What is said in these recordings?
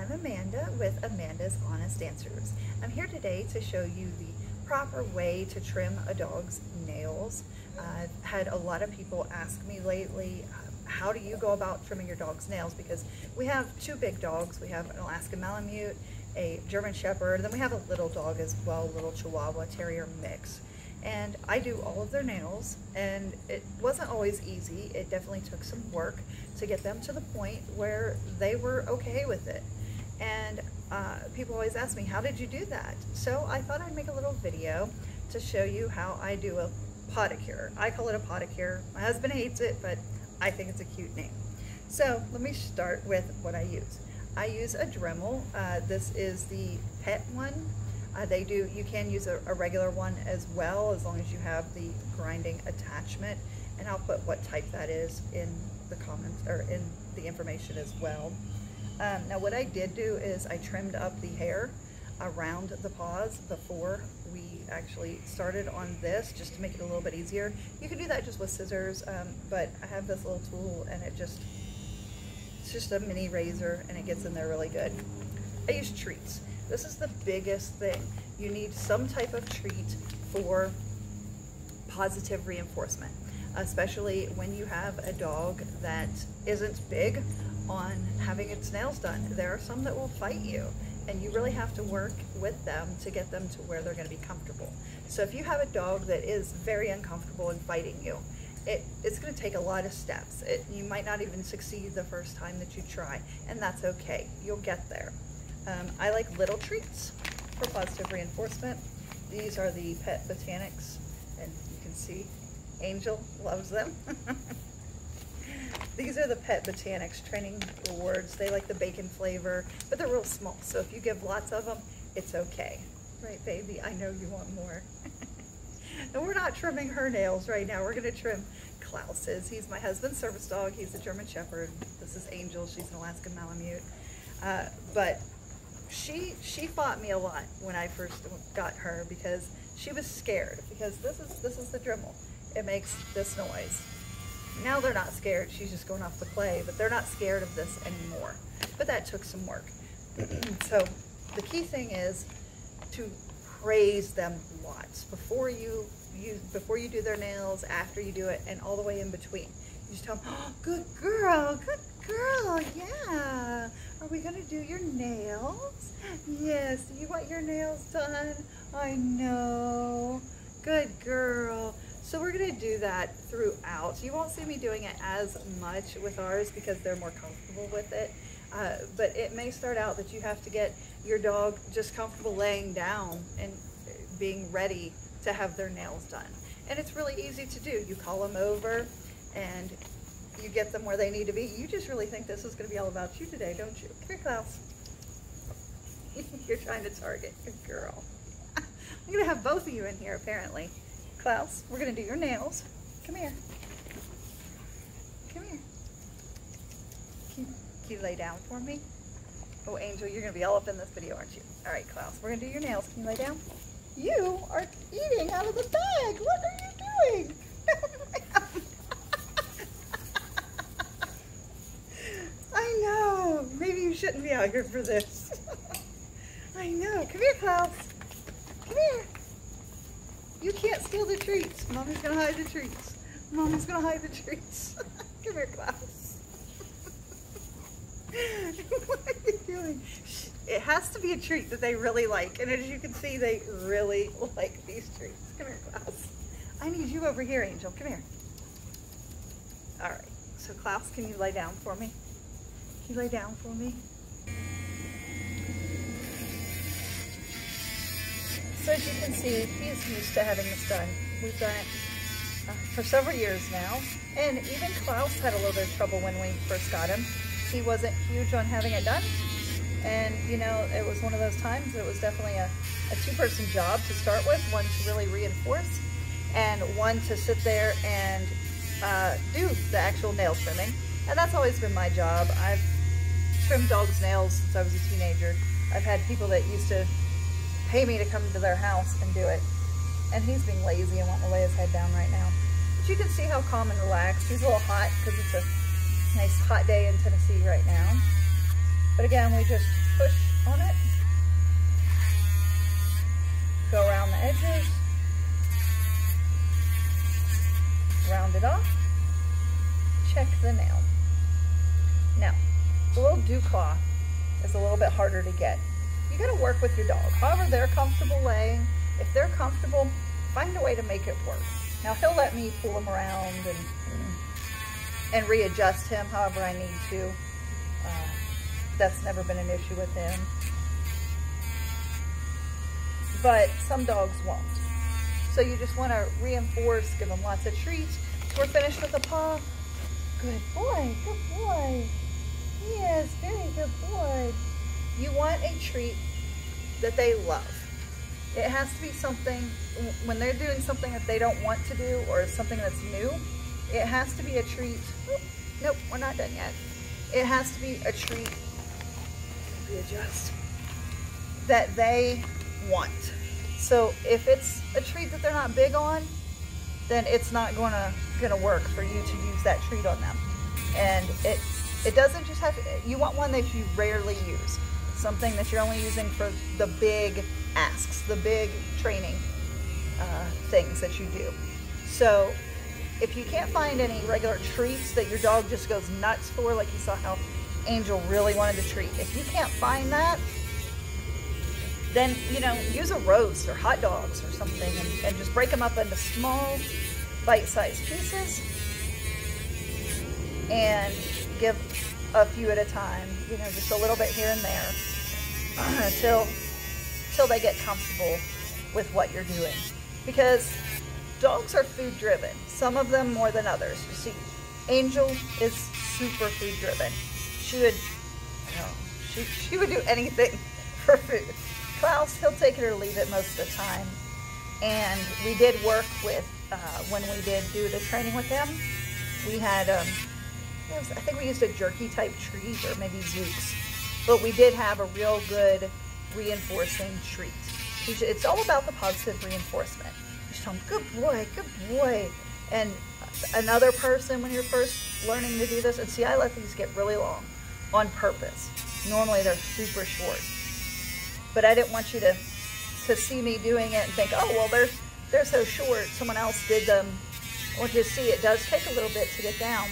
I'm Amanda with Amanda's Honest Answers. I'm here today to show you the proper way to trim a dog's nails. I've had a lot of people ask me lately, how do you go about trimming your dog's nails? Because we have two big dogs. We have an Alaskan Malamute, a German Sheperd, and then we have a little dog as well, a little Chihuahua Terrier mix. And I do all of their nails, and it wasn't always easy. It definitely took some work to get them to the point where they were okay with it. And people always ask me, how did you do that? So I thought I'd make a little video to show you how I do a Pawdicure. I call it a Pawdicure. My husband hates it, but I think it's a cute name. So let me start with what I use. I use a Dremel. This is the pet one. You can use a regular one as well, as long as you have the grinding attachment, and I'll put what type that is in the comments or in the information as well. Now what I did do is I trimmed up the hair around the paws before we actually started on this, just to make it a little bit easier. You can do that just with scissors, but I have this little tool, and it's just a mini razor, and it gets in there really good. I use treats. This is the biggest thing. You need some type of treat for positive reinforcement, especially when you have a dog that isn't big on having its nails done. There are some that will fight you, and you really have to work with them to get them to where they're going to be comfortable. So if you have a dog that is very uncomfortable in fighting you, it's going to take a lot of steps. You might not even succeed the first time that you try, and that's okay. You'll get there. I like little treats for positive reinforcement. These are the Pet Botanics, and you can see Angel loves them. These are the Pet Botanics training rewards. They like the bacon flavor, but they're real small, so if you give lots of them, it's okay. Right, baby? I know you want more. And we're not trimming her nails right now. We're gonna trim Klaus's. He's my husband's service dog. He's a German Sheperd. This is Angel. She's an Alaskan Malamute. But she fought me a lot when I first got her, because she was scared, because this is the Dremel. It makes this noise. Now they're not scared. She's just going off the play, but they're not scared of this anymore. But that took some work. So the key thing is to praise them lots before you do their nails, after you do it, and all the way in between. You just tell them, oh, good girl, yeah. Are we gonna do your nails? Yes, do you want your nails done? I know, good girl. So we're gonna do that throughout. You won't see me doing it as much with ours because they're more comfortable with it. But it may start out that you have to get your dog just comfortable laying down and being ready to have their nails done. And it's really easy to do. You call them over and you get them where they need to be. You just really think this is going to be all about you today, don't you? Come here, Klaus. You're trying to target. Good girl. I'm going to have both of you in here, apparently. Klaus, we're going to do your nails. Come here. Come here. Can you lay down for me? Oh, Angel, you're going to be all up in this video, aren't you? All right, Klaus, we're going to do your nails. Can you lay down? You are eating out of the bag. What are you doing? I know. Maybe you shouldn't be out here for this. I know. Come here, Klaus. Come here. You can't steal the treats. Mommy's going to hide the treats. Mommy's going to hide the treats. Come here, Klaus. What are you doing? It has to be a treat that they really like. And as you can see, they really like these treats. Come here, Klaus. I need you over here, Angel. Come here. All right. So, Klaus, can you lay down for me? Can you lay down for me? So as you can see, he's used to having this done. We've done it for several years now. And even Klaus had a little bit of trouble when we first got him. He wasn't huge on having it done. And, you know, it was one of those times. It was definitely a two-person job to start with. One to really reinforce, and one to sit there and do the actual nail trimming. And that's always been my job. I've trimmed dogs' nails since I was a teenager. I've had people that used to pay me to come to their house and do it. And he's being lazy and wanting to lay his head down right now. But you can see how calm and relaxed. He's a little hot because it's a nice hot day in Tennessee right now. But again, we just push on it, go around the edges, round it off, check the nail. Now, the little dew claw is a little bit harder to get. You gotta work with your dog. However they're comfortable laying, if they're comfortable, find a way to make it work. Now he'll let me pull him around and readjust him however I need to. That's never been an issue with him. But some dogs won't. So you just want to reinforce, give them lots of treats. We're finished with the paw. Good boy, good boy. Yes, very good boy. You want a treat that they love. It has to be something, when they're doing something that they don't want to do or something that's new, it has to be a treat. Oh, nope, we're not done yet. It has to be a treat, readjust, that they want. So if it's a treat that they're not big on, then it's not gonna work for you to use that treat on them. And it doesn't just have to, you want one that you rarely use. Something that you're only using for the big asks, the big training things that you do. So if you can't find any regular treats that your dog just goes nuts for, like you saw how Angel really wanted a treat, if you can't find that, then, you know, use a roast or hot dogs or something and just break them up into small bite-sized pieces and give a few at a time, you know, just a little bit here and there till they get comfortable with what you're doing. Because dogs are food driven, some of them more than others. You see, Angel is super food driven. She would do anything for food. Klaus, he'll take it or leave it most of the time. And we did work with, when we did do the training with them, we had, I think we used a jerky type treat or maybe Zooks. But we did have a real good reinforcing treat. It's all about the positive reinforcement. You just tell them, good boy. And another person, when you're first learning to do this, and see, I let these get really long on purpose. Normally they're super short. But I didn't want you to see me doing it and think, oh, well, they're so short, someone else did them. I want you to see it does take a little bit to get down.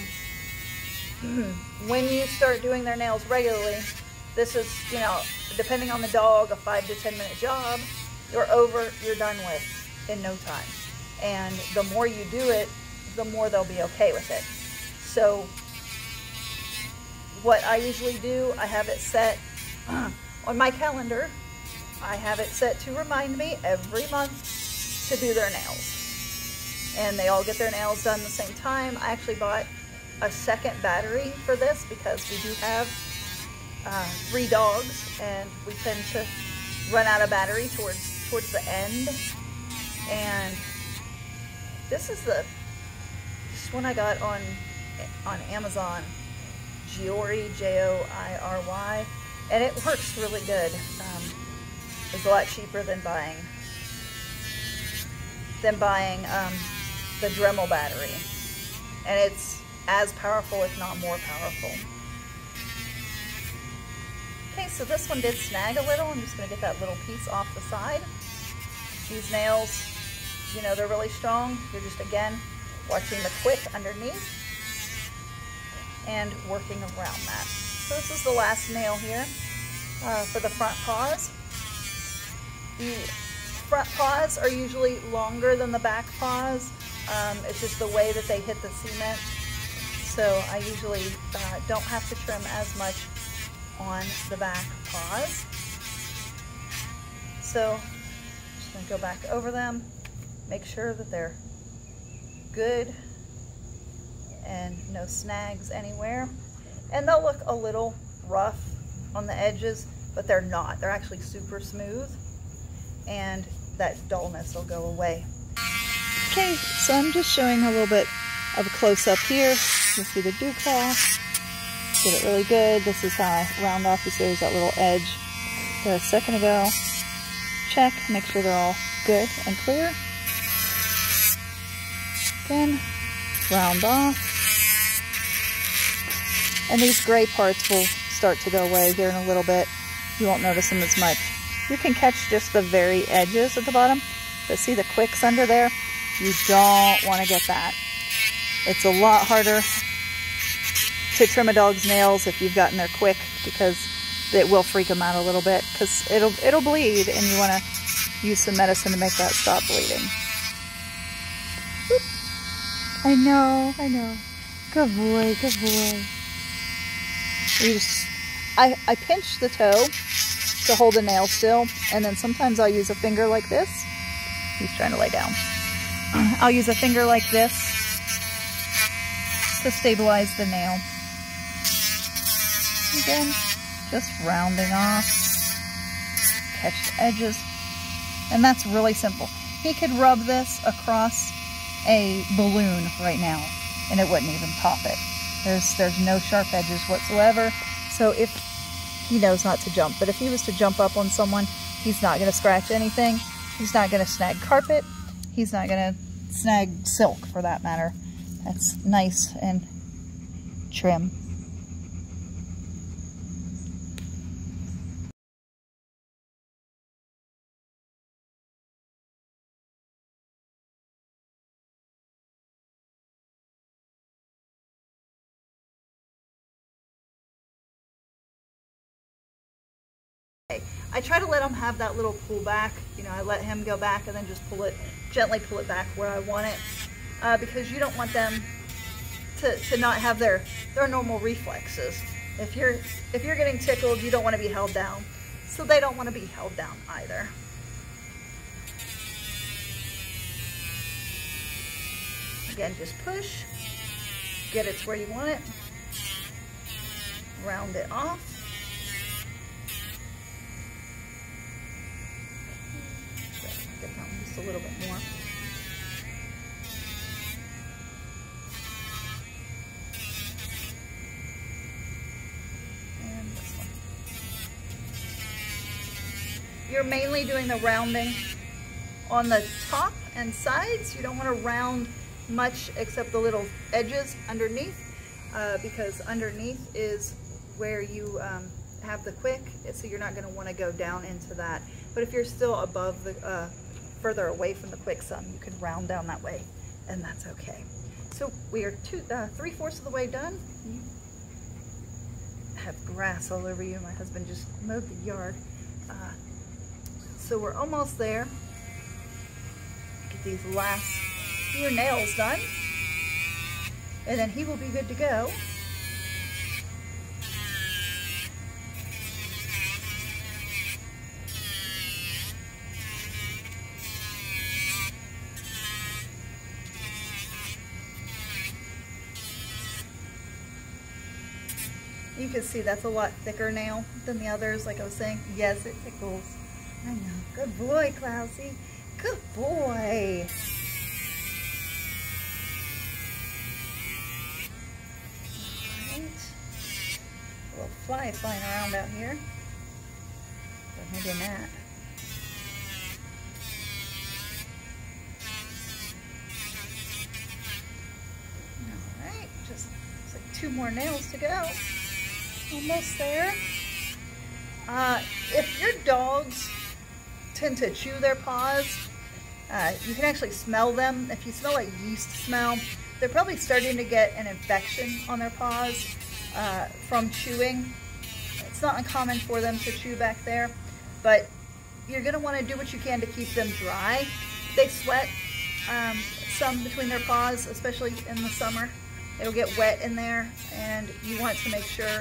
When you start doing their nails regularly, this is, you know, depending on the dog, a 5 to 10 minute job. You're done with in no time. And the more you do it, the more they'll be okay with it. So what I usually do, I have it set on my calendar. I have it set to remind me every month to do their nails. And they all get their nails done the same time. I actually bought a second battery for this because we do have 3 dogs and we tend to run out of battery towards the end. And this one I got on Amazon, Joiry, Joiry, and it works really good. It's a lot cheaper than buying the Dremel battery, and it's as powerful, if not more powerful. Okay, so this one did snag a little. I'm just going to get that little piece off the side. These nails, you know, they're really strong. You're just, again, watching the quick underneath and working around that. So this is the last nail here for the front paws. The front paws are usually longer than the back paws. It's just the way that they hit the cement. So I usually don't have to trim as much on the back paws. So I'm just going to go back over them, make sure that they're good and no snags anywhere. And they'll look a little rough on the edges, but they're not. They're actually super smooth, and that dullness will go away. Okay, so I'm just showing a little bit of a close-up here. You'll see the dew claw. Get it really good. This is how I round off. You see there's that little edge there a second ago. Check, make sure they're all good and clear. Again, round off. And these gray parts will start to go away here in a little bit. You won't notice them as much. You can catch just the very edges at the bottom, but see the quicks under there? You don't want to get that. It's a lot harder to trim a dog's nails if you've gotten there quick, because it will freak them out a little bit, because it'll bleed, and you want to use some medicine to make that stop bleeding. Oop. I know. Good boy, good boy. I pinch the toe to hold the nail still, and then sometimes I'll use a finger like this. He's trying to lay down. I'll use a finger like this to stabilize the nail. Again, just rounding off, catch the edges, and that's really simple. He could rub this across a balloon right now, and it wouldn't even pop it. There's no sharp edges whatsoever. So if he knows not to jump, but if he was to jump up on someone, he's not going to scratch anything. He's not going to snag carpet. He's not going to snag silk, for that matter. That's nice and trim. I try to let him have that little pull back. You know, I let him go back and then just gently pull it back where I want it, because you don't want them to not have their normal reflexes. If you're getting tickled, you don't want to be held down, so they don't want to be held down either. Again, just push, get it to where you want it, round it off. Get that one just a little bit more. And this one. You're mainly doing the rounding on the top and sides. You don't want to round much except the little edges underneath, because underneath is where you have the quick, so you're not going to want to go down into that. But if you're still above the further away from the quick some, you can round down that way, and that's okay. So we are 3/4 of the way done. You have grass all over you. My husband just mowed the yard. So we're almost there. Get these last few nails done, and then he will be good to go. You can see that's a lot thicker nail than the others, like I was saying. Yes, it tickles. I know. Good boy, Klausy. Good boy. Alright. A little fly flying around out here. Go ahead in that. Alright, just looks like 2 more nails to go. Almost there. If your dogs tend to chew their paws, you can actually smell them. If you smell a yeast smell, they're probably starting to get an infection on their paws from chewing. It's not uncommon for them to chew back there, but you're going to want to do what you can to keep them dry. They sweat some between their paws, especially in the summer. It'll get wet in there, and you want to make sure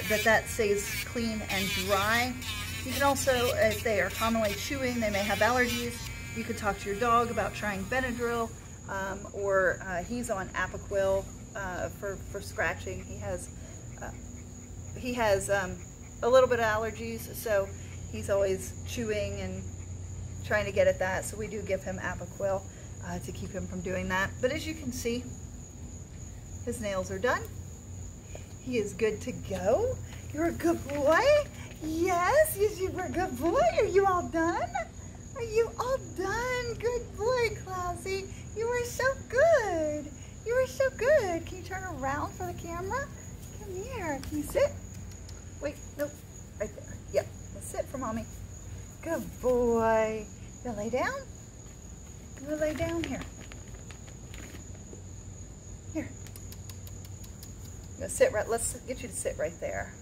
that stays clean and dry. You can also, if they are commonly chewing, they may have allergies, you could talk to your dog about trying Benadryl, or he's on Apoquil for scratching. He has a little bit of allergies, so he's always chewing and trying to get at that, so we do give him Apoquil to keep him from doing that. But as you can see, his nails are done. He is good to go. You're a good boy. Yes, you were a good boy. Are you all done? Are you all done? Good boy, Klausy. You were so good. You were so good. Can you turn around for the camera? Come here. Can you sit? Wait, nope, right there. Yep, let's sit for mommy. Good boy. You gonna lay down? You gonna lay down here? Here. You gonna sit right, let's get you to sit right there.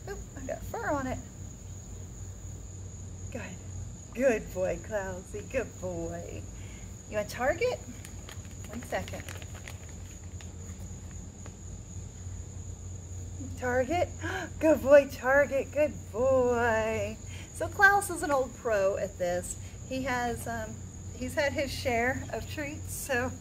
Oh, I got fur on it. Good. Good boy, Klausy. Good boy. You want Target? 1 second. Target. Good boy, Target. Good boy. So Klaus is an old pro at this. He has he's had his share of treats, so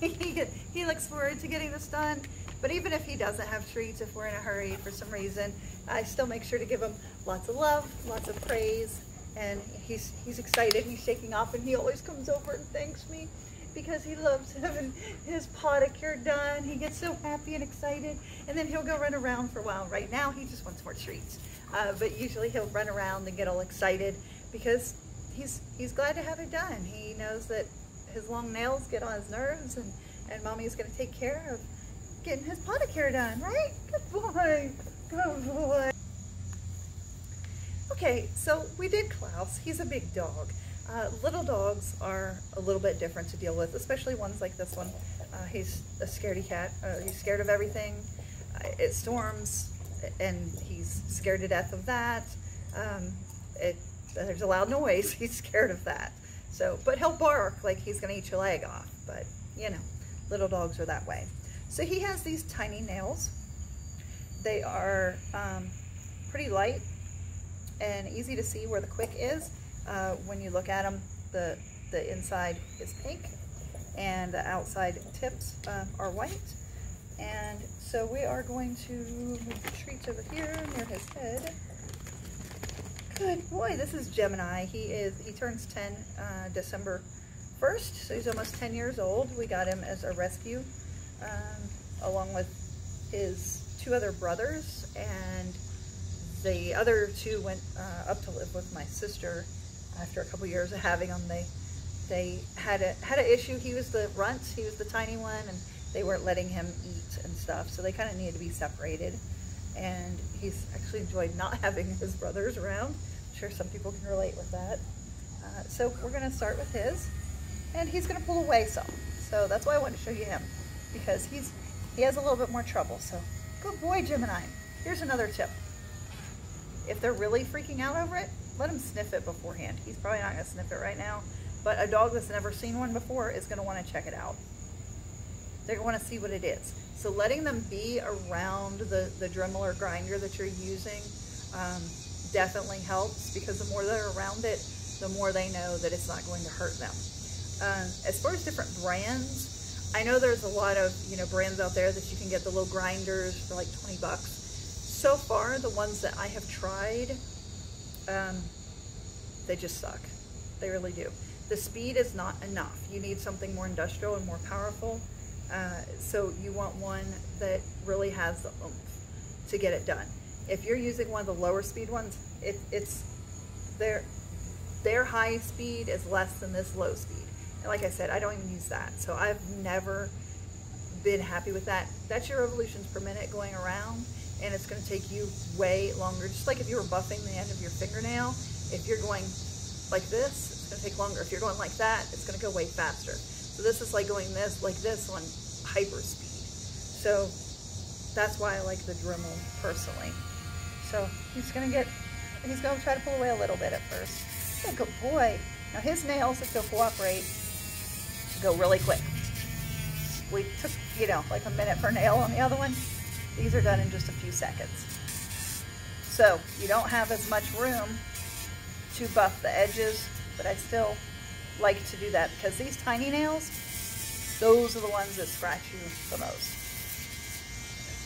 he looks forward to getting this done. But even if he doesn't have treats, if we're in a hurry for some reason, I still make sure to give him lots of love, lots of praise, and he's excited. He's shaking off, and he always comes over and thanks me because he loves having his Pawdicure done. He gets so happy and excited, and then he'll go run around for a while. Right now, he just wants more treats, but usually he'll run around and get all excited because he's glad to have it done. He knows that his long nails get on his nerves, and Mommy's going to take care of getting his Pawdicure done, right? Good boy. Good boy. Okay, so we did Klaus. He's a big dog. Little dogs are a little bit different to deal with, especially ones like this one. He's a scaredy cat. He's scared of everything. It storms, and he's scared to death of that. There's a loud noise. He's scared of that. So, but he'll bark like he's going to eat your leg off. But, you know, little dogs are that way. So he has these tiny nails. They are pretty light and easy to see where the quick is. When you look at them, the inside is pink and the outside tips are white. And so we are going to move the treats over here near his head. Good boy, this is Gemini. He turns 10 December 1st, so he's almost 10 years old. We got him as a rescue along with his 2 other brothers, and the other 2 went up to live with my sister. After a couple years of having him, they had an issue. He was the runt, he was the tiny one, and they weren't letting him eat and stuff, so they kind of needed to be separated. And he's actually enjoyed not having his brothers around. I'm sure some people can relate with that. So we're going to start with his, and he's going to pull away some. So that's why I wanted to show you him, because he has a little bit more trouble. So good boy, Gemini. Here's another tip. If they're really freaking out over it, let him sniff it beforehand. He's probably not going to sniff it right now, but a dog that's never seen one before is going to want to check it out. They're going to want to see what it is. So letting them be around the Dremel or grinder that you're using definitely helps, because the more they're around it, the more they know that it's not going to hurt them. As far as different brands, I know there's a lot of brands out there that you can get the little grinders for like 20 bucks. So far, the ones that I have tried, they just suck. They really do. The speed is not enough. You need something more industrial and more powerful. So you want one that really has the oomph to get it done. If you're using one of the lower speed ones, their high speed is less than this low speed. And like I said, I don't even use that. So I've never been happy with that. That's your revolutions per minute going around, and it's going to take you way longer. Just like if you were buffing the end of your fingernail, if you're going like this, it's going to take longer. If you're going like that, it's going to go way faster. So this is like going like this on hyper speed. So that's why I like the Dremel personally. So he's going to try to pull away a little bit at first. Yeah, good boy. Now his nails, if they'll cooperate, go really quick. We took, like a minute per nail on the other one. These are done in just a few seconds. So you don't have as much room to buff the edges, but I still like to do that, because these tiny nails, those are the ones that scratch you the most.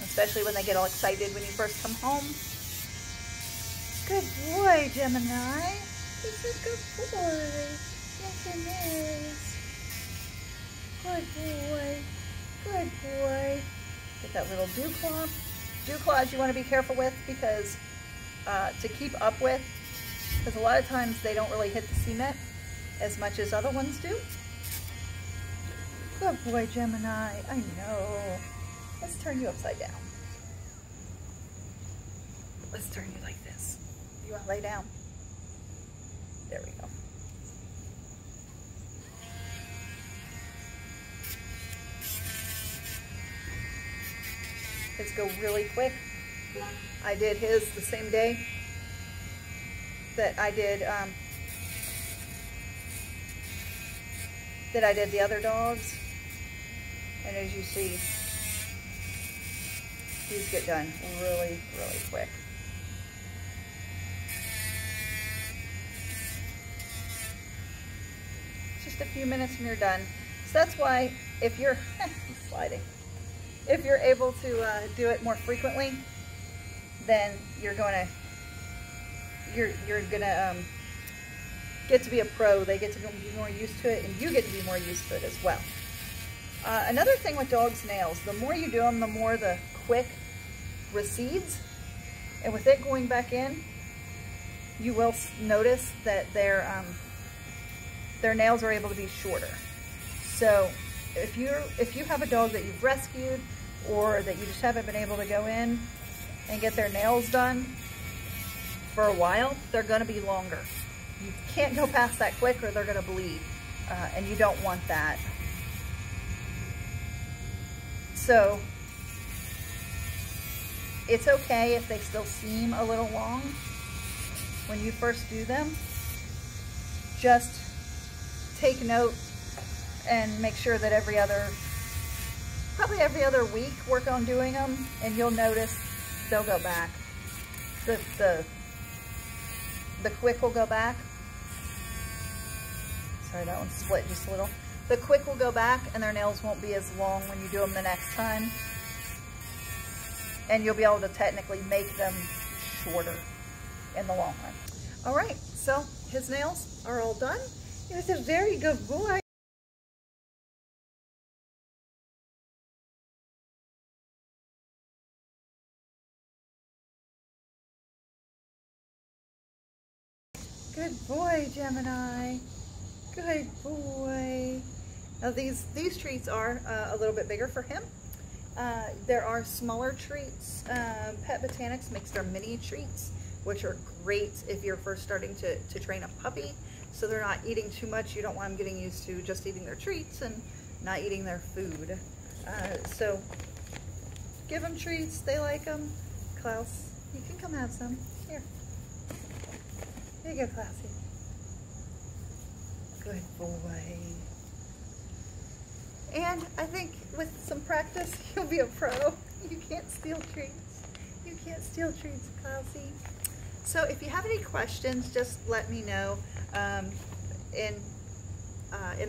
Especially when they get all excited when you first come home. Good boy, Gemini. He's a good boy. Yes, it is. Good boy. Good boy. Get that little dew claw. Dew claws you want to be careful with, because to keep up with, because a lot of times they don't really hit the cement as much as other ones do. Good boy, Gemini. I know. Let's turn you upside down. Let's turn you like this. You want to lay down? There we go. His go really quick. I did his the same day that I did the other dogs, and as you see, these get done really, really quick. Just a few minutes and you're done. So that's why if you're sliding, if you're able to do it more frequently, then you're gonna get to be a pro. They get to be more used to it, and you get to be more used to it as well. Another thing with dogs' nails, the more you do them, the more the quick recedes, and with it going back in, you will notice that their nails are able to be shorter. So if you have a dog that you've rescued, or that you just haven't been able to go in and get their nails done for a while, they're going to be longer. You can't go past that quick or they're going to bleed, and you don't want that. So it's okay if they still seem a little long when you first do them. Just take note and make sure that probably every other week, work on doing them, and you'll notice they'll go back. The quick will go back. Sorry, that one split just a little. The quick will go back, and their nails won't be as long when you do them the next time. And you'll be able to technically make them shorter in the long run. All right, so his nails are all done. He was a very good boy. Good boy, Gemini. Good boy. Now these treats are a little bit bigger for him. There are smaller treats. Pet Botanics makes their mini treats, which are great if you're first starting to train a puppy. So they're not eating too much. You don't want them getting used to just eating their treats and not eating their food. So give them treats. They like them. Klaus, you can come have some. Here. Here you go, Klausy. Good boy. And I think with some practice, you'll be a pro. You can't steal treats. You can't steal treats, Klausy. So if you have any questions, just let me know in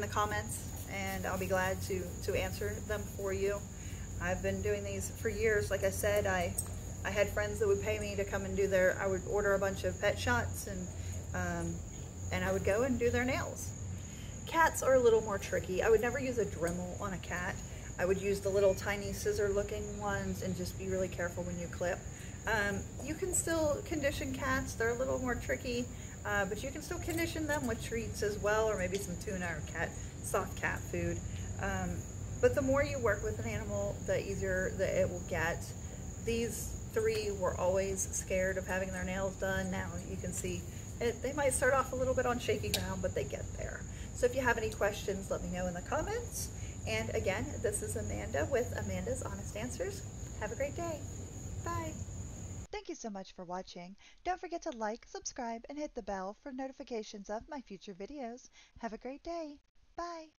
the comments, and I'll be glad to answer them for you. I've been doing these for years. Like I said, I had friends that would pay me to come and do I would order a bunch of pet shots, and I would go and do their nails. Cats are a little more tricky. I would never use a Dremel on a cat. I would use the little tiny scissor looking ones and just be really careful when you clip. You can still condition cats. They're a little more tricky, but you can still condition them with treats as well, or maybe some tuna or soft cat food. But the more you work with an animal, the easier that it will get. These three were always scared of having their nails done. Now you can see they might start off a little bit on shaky ground, but they get there. So if you have any questions, let me know in the comments. And again, this is Amanda with Amanda's Honest Answers. Have a great day. Bye. Thank you so much for watching. Don't forget to like, subscribe, and hit the bell for notifications of my future videos. Have a great day. Bye.